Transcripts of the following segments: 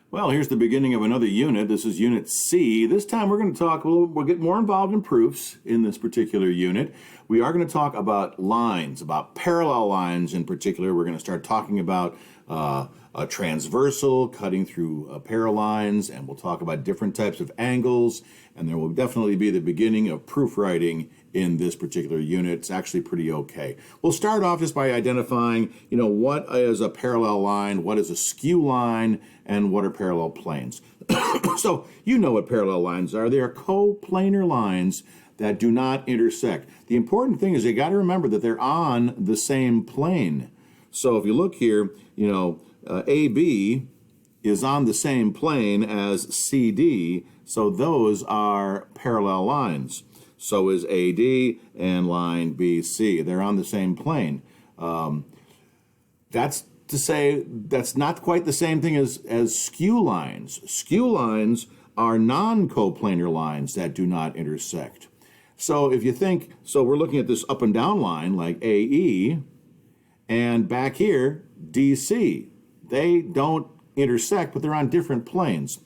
Well, here's the beginning of another unit. This is Unit C. This time we're going to talk, we'll get more involved in proofs in this particular unit. We are going to talk about lines, about parallel lines in particular. We're going to start talking about a transversal, cutting through parallel lines, and we'll talk about different types of angles, and there will definitely be the beginning of proof writing in this particular unit. It's actually pretty okay. We'll start off just by identifying, what is a parallel line, what is a skew line, and what are parallel planes. So you know what parallel lines are. They are coplanar lines that do not intersect. The important thing is you got to remember that they're on the same plane. So if you look here, AB is on the same plane as CD, so those are parallel lines. So is AD and line BC. They're on the same plane. That's to say that's not quite the same thing as skew lines. Skew lines are non-coplanar lines that do not intersect. So if you think, we're looking at this up and down line like AE, and back here, DC. They don't intersect, but they're on different planes.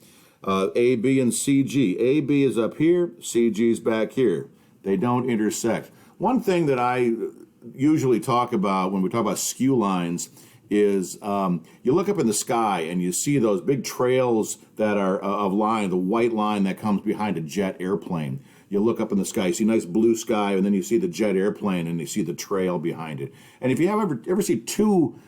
AB and CG. AB is up here, CG is back here. They don't intersect. One thing that I usually talk about when we talk about skew lines is you look up in the sky and you see those big trails that are of line, the white line that comes behind a jet airplane. You look up in the sky, you see nice blue sky, and then you see the jet airplane, and you see the trail behind it. And if you have ever see two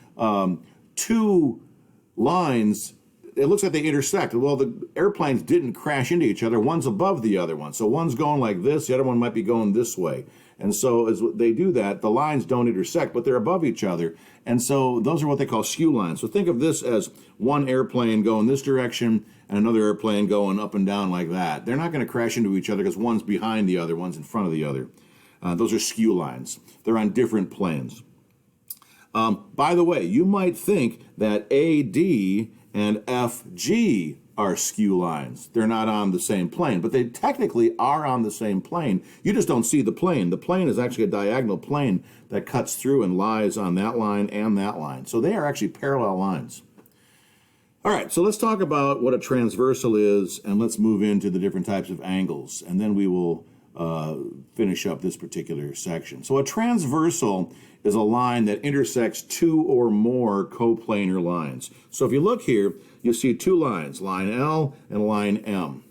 lines, it looks like they intersect. Well, the airplanes didn't crash into each other. One's above the other one. So one's going like this, the other one might be going this way. And so as they do that, the lines don't intersect, but they're above each other. And so those are what they call skew lines. So think of this as one airplane going this direction and another airplane going up and down like that. They're not going to crash into each other because one's behind the other, one's in front of the other. Those are skew lines. They're on different planes. By the way, you might think that AD and FG are skew lines. They're not on the same plane, but they technically are on the same plane. You just don't see the plane. The plane is actually a diagonal plane that cuts through and lies on that line and that line. So they are actually parallel lines. All right, so let's talk about what a transversal is, and let's move into the different types of angles, and then we will finish up this particular section. So a transversal is a line that intersects two or more coplanar lines. So if you look here, you see two lines, line L and line M.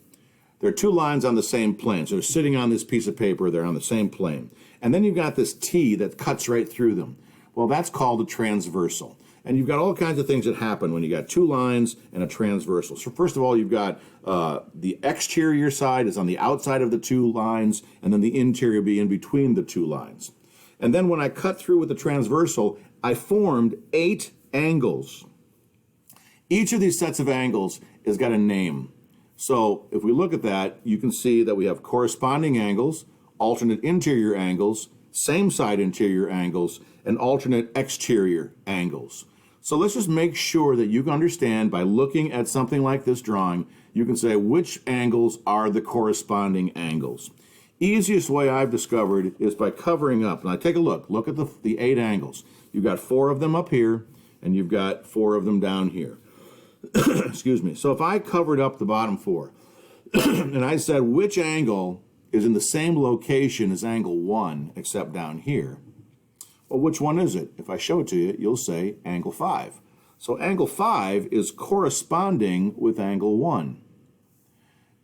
There are two lines on the same plane. So they're sitting on this piece of paper, they're on the same plane. And then you've got this T that cuts right through them. Well, that's called a transversal. And you've got all kinds of things that happen when you got two lines and a transversal. So first of all, you've got the exterior side is on the outside of the two lines, and then the interior will be in between the two lines. And then when I cut through with the transversal, I formed 8 angles. Each of these sets of angles has got a name. So if we look at that, you can see that we have corresponding angles, alternate interior angles, same side interior angles, and alternate exterior angles. So let's just make sure that you can understand by looking at something like this drawing, you can say which angles are the corresponding angles. Easiest way I've discovered is by covering up. Now take a look. Look at the 8 angles. You've got 4 of them up here, and you've got 4 of them down here. Excuse me. So if I covered up the bottom 4, and I said which angle is in the same location as angle 1, except down here, well, which one is it? If I show it to you, you'll say angle 5. So angle 5 is corresponding with angle 1.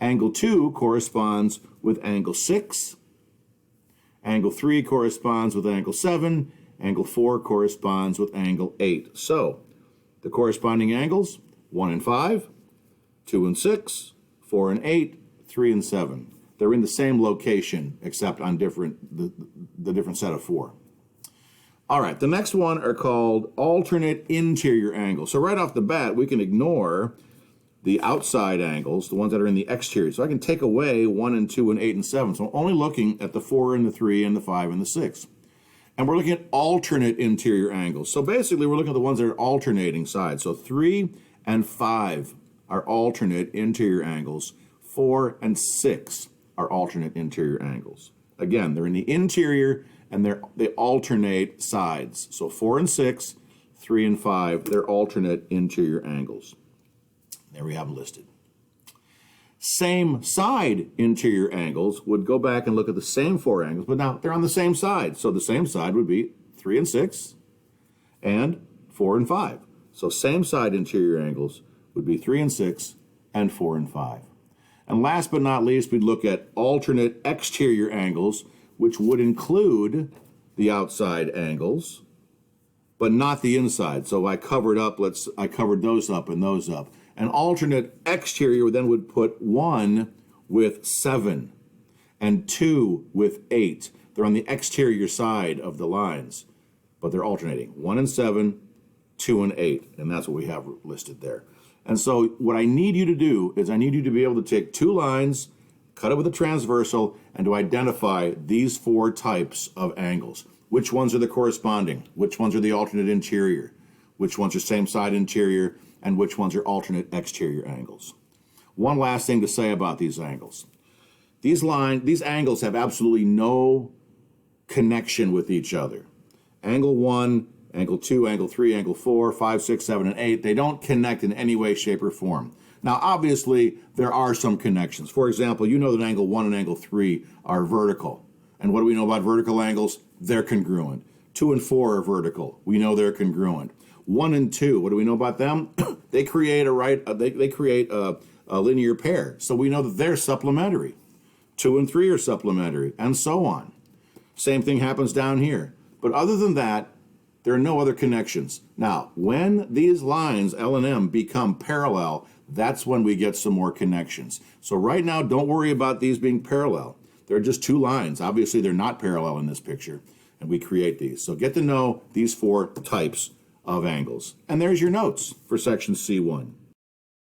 Angle 2 corresponds with angle 6. Angle 3 corresponds with angle 7. Angle 4 corresponds with angle 8. So the corresponding angles, 1 and 5, 2 and 6, 4 and 8, 3 and 7. They're in the same location except on the different set of 4. All right, the next one are called alternate interior angles. So right off the bat, we can ignore the outside angles, the ones that are in the exterior. So I can take away 1 and 2 and 8 and 7. So I'm only looking at the 4 and the 3 and the 5 and the 6. And we're looking at alternate interior angles. So basically, we're looking at the ones that are alternating sides. So 3 and 5 are alternate interior angles. 4 and 6 are alternate interior angles. Again, they're in the interior and they alternate sides. So 4 and 6, 3 and 5, they're alternate interior angles. There we have them listed. Same side interior angles would go back and look at the same 4 angles, but now they're on the same side. So the same side would be 3 and 6 and 4 and 5. So same side interior angles would be 3 and 6 and 4 and 5. And last but not least, we'd look at alternate exterior angles, which would include the outside angles, but not the inside. So I covered those up and those up. An alternate exterior then would put 1 with 7 and 2 with 8. They're on the exterior side of the lines, but they're alternating. 1 and 7, 2 and 8, and that's what we have listed there. And so what I need you to do is I need you to be able to take 2 lines, cut it with a transversal, and to identify these 4 types of angles. Which ones are the corresponding? Which ones are the alternate interior? Which ones are same side interior? And which ones are alternate exterior angles? One last thing to say about these angles. These angles have absolutely no connection with each other. Angle 1, angle 2, angle 3, angle 4, 5, 6, 7, and 8, they don't connect in any way, shape, or form. Now, obviously, there are some connections. For example, you know that angle 1 and angle 3 are vertical. And what do we know about vertical angles? They're congruent. 2 and 4 are vertical. We know they're congruent. 1 and 2, what do we know about them? They create a linear pair. So we know that they're supplementary. 2 and 3 are supplementary, and so on. Same thing happens down here. But other than that, there are no other connections. Now, when these lines, L and M, become parallel, that's when we get some more connections. So right now, don't worry about these being parallel. They're just 2 lines. Obviously, they're not parallel in this picture, and we create these. So get to know these 4 types of angles. And there's your notes for section C1.